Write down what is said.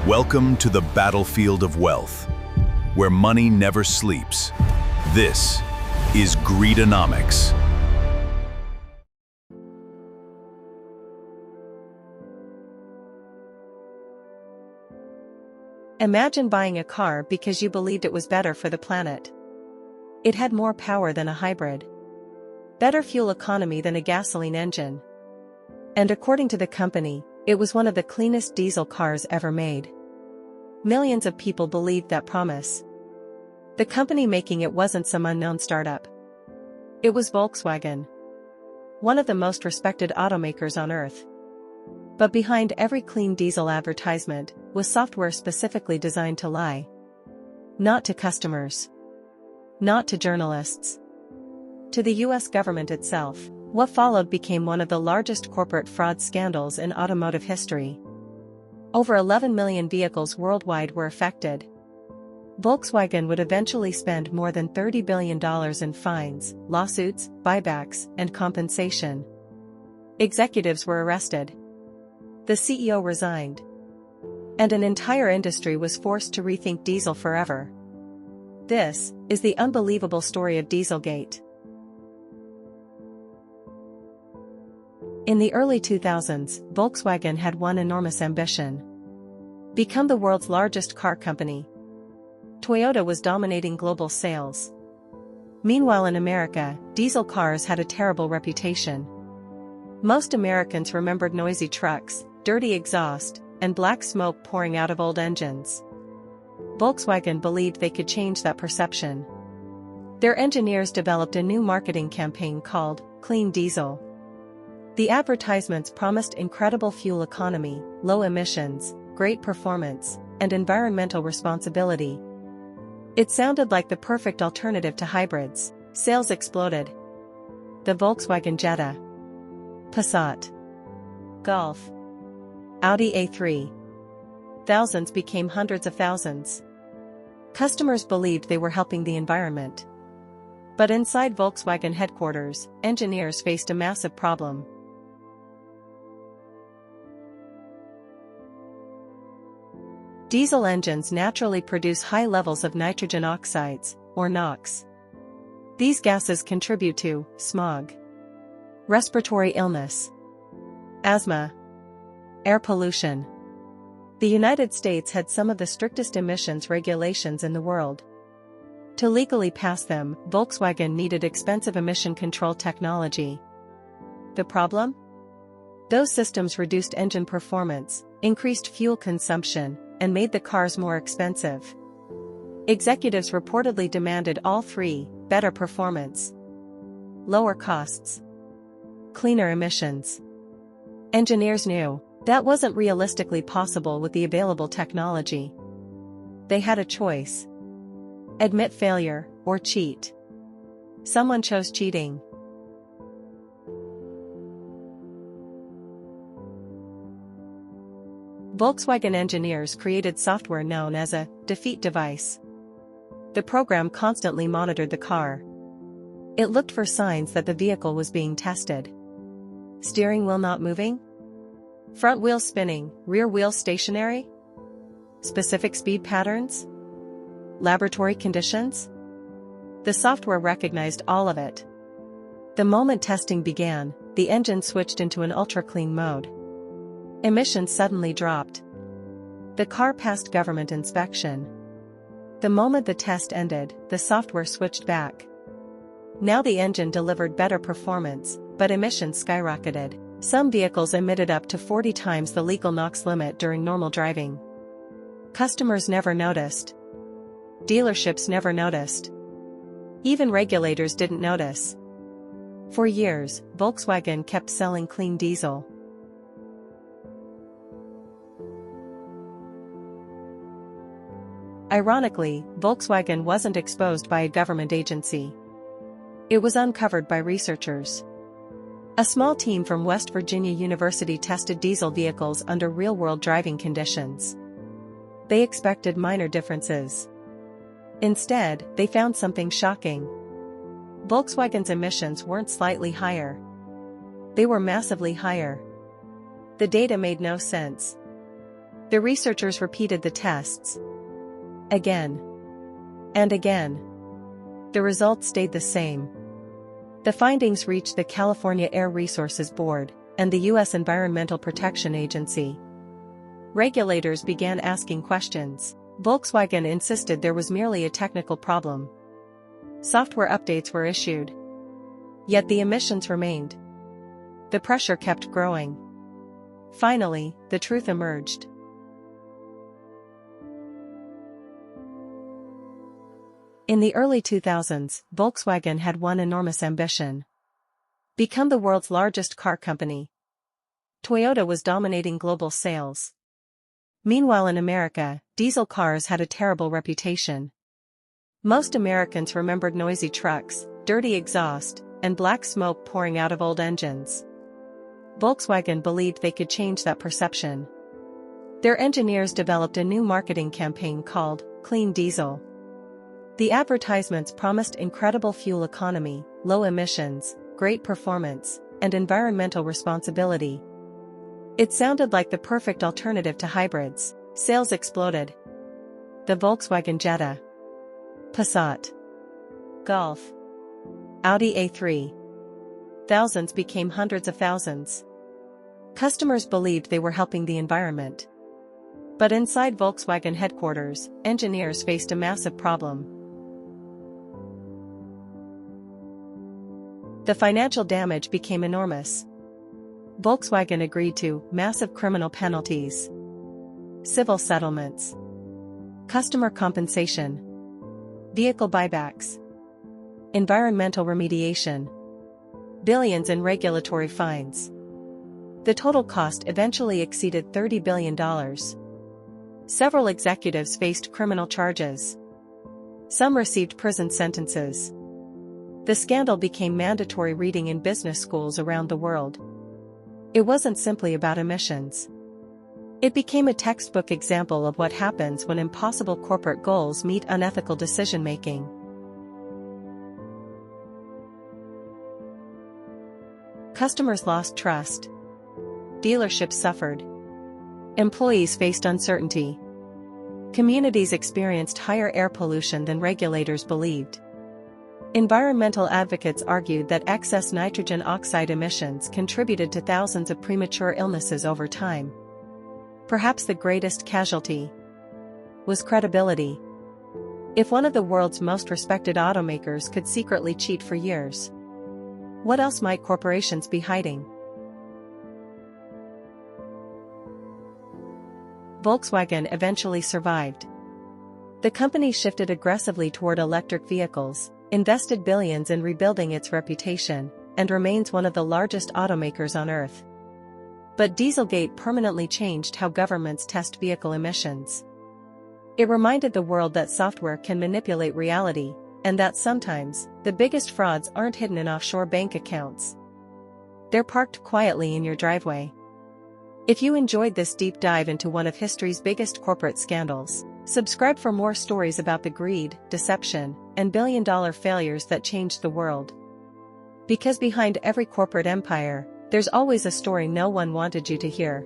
Welcome to the battlefield of wealth, where money never sleeps. This is Greedonomics. Imagine buying a car because you believed it was better for the planet. It had more power than a hybrid, better fuel economy than a gasoline engine. And according to the company, it was one of the cleanest diesel cars ever made. Millions of people believed that promise. The company making it wasn't some unknown startup. It was Volkswagen, one of the most respected automakers on Earth. But behind every clean diesel advertisement was software specifically designed to lie. Not to customers. Not to journalists. To the US government itself. What followed became one of the largest corporate fraud scandals in automotive history. Over 11 million vehicles worldwide were affected. Volkswagen would eventually spend more than $30 billion in fines, lawsuits, buybacks, and compensation. Executives were arrested. The CEO resigned. And an entire industry was forced to rethink diesel forever. This is the unbelievable story of Dieselgate. In the early 2000s, Volkswagen had one enormous ambition: become the world's largest car company. Toyota was dominating global sales. Meanwhile, in America, diesel cars had a terrible reputation. Most Americans remembered noisy trucks, dirty exhaust, and black smoke pouring out of old engines. Volkswagen believed they could change that perception. Their engineers developed a new marketing campaign called Clean Diesel. The advertisements promised incredible fuel economy, low emissions, great performance, and environmental responsibility. It sounded like the perfect alternative to hybrids. Sales exploded. The Volkswagen Jetta, Passat, Golf, Audi A3. Thousands became hundreds of thousands. Customers believed they were helping the environment. But inside Volkswagen headquarters, engineers faced a massive problem. Diesel engines naturally produce high levels of nitrogen oxides, or NOx. These gases contribute to smog, respiratory illness, asthma, air pollution. The United States had some of the strictest emissions regulations in the world. To legally pass them, Volkswagen needed expensive emission control technology. The problem? Those systems reduced engine performance, increased fuel consumption, and made the cars more expensive. Executives reportedly demanded all three: better performance, lower costs, cleaner emissions. Engineers knew that wasn't realistically possible with the available technology. They had a choice: admit failure or cheat. Someone chose cheating. Volkswagen engineers created software known as a defeat device. The program constantly monitored the car. It looked for signs that the vehicle was being tested. Steering wheel not moving? Front wheel spinning, rear wheel stationary? Specific speed patterns? Laboratory conditions? The software recognized all of it. The moment testing began, the engine switched into an ultra-clean mode. Emissions suddenly dropped. The car passed government inspection. The moment the test ended, the software switched back. Now the engine delivered better performance, but emissions skyrocketed. Some vehicles emitted up to 40 times the legal NOx limit during normal driving. Customers never noticed. Dealerships never noticed. Even regulators didn't notice. For years, Volkswagen kept selling clean diesel. Ironically, Volkswagen wasn't exposed by a government agency. It was uncovered by researchers. A small team from West Virginia University tested diesel vehicles under real-world driving conditions. They expected minor differences. Instead, they found something shocking. Volkswagen's emissions weren't slightly higher. They were massively higher. The data made no sense. The researchers repeated the tests again and again. The results stayed the same. The findings reached the California Air Resources Board and the U.S. Environmental Protection Agency. Regulators began asking questions. Volkswagen insisted there was merely a technical problem. Software updates were issued. Yet the emissions remained. The pressure kept growing. Finally, the truth emerged. In the early 2000s, Volkswagen had one enormous ambition: become the world's largest car company. Toyota was dominating global sales. Meanwhile, in America, diesel cars had a terrible reputation. Most Americans remembered noisy trucks, dirty exhaust, and black smoke pouring out of old engines. Volkswagen believed they could change that perception. Their engineers developed a new marketing campaign called Clean Diesel. The advertisements promised incredible fuel economy, low emissions, great performance, and environmental responsibility. It sounded like the perfect alternative to hybrids. Sales exploded. The Volkswagen Jetta, Passat, Golf, Audi A3. Thousands became hundreds of thousands. Customers believed they were helping the environment. But inside Volkswagen headquarters, engineers faced a massive problem. The financial damage became enormous. Volkswagen agreed to massive criminal penalties, civil settlements, customer compensation, vehicle buybacks, environmental remediation, billions in regulatory fines. The total cost eventually exceeded $30 billion. Several executives faced criminal charges. Some received prison sentences. The scandal became mandatory reading in business schools around the world. It wasn't simply about emissions. It became a textbook example of what happens when impossible corporate goals meet unethical decision-making. Customers lost trust. Dealerships suffered. Employees faced uncertainty. Communities experienced higher air pollution than regulators believed. Environmental advocates argued that excess nitrogen oxide emissions contributed to thousands of premature illnesses over time. Perhaps the greatest casualty was credibility. If one of the world's most respected automakers could secretly cheat for years, what else might corporations be hiding? Volkswagen eventually survived. The company shifted aggressively toward electric vehicles, invested billions in rebuilding its reputation, and remains one of the largest automakers on Earth. But Dieselgate permanently changed how governments test vehicle emissions. It reminded the world that software can manipulate reality, and that sometimes, the biggest frauds aren't hidden in offshore bank accounts. They're parked quietly in your driveway. If you enjoyed this deep dive into one of history's biggest corporate scandals, subscribe for more stories about the greed, deception, and billion-dollar failures that changed the world. Because behind every corporate empire, there's always a story no one wanted you to hear.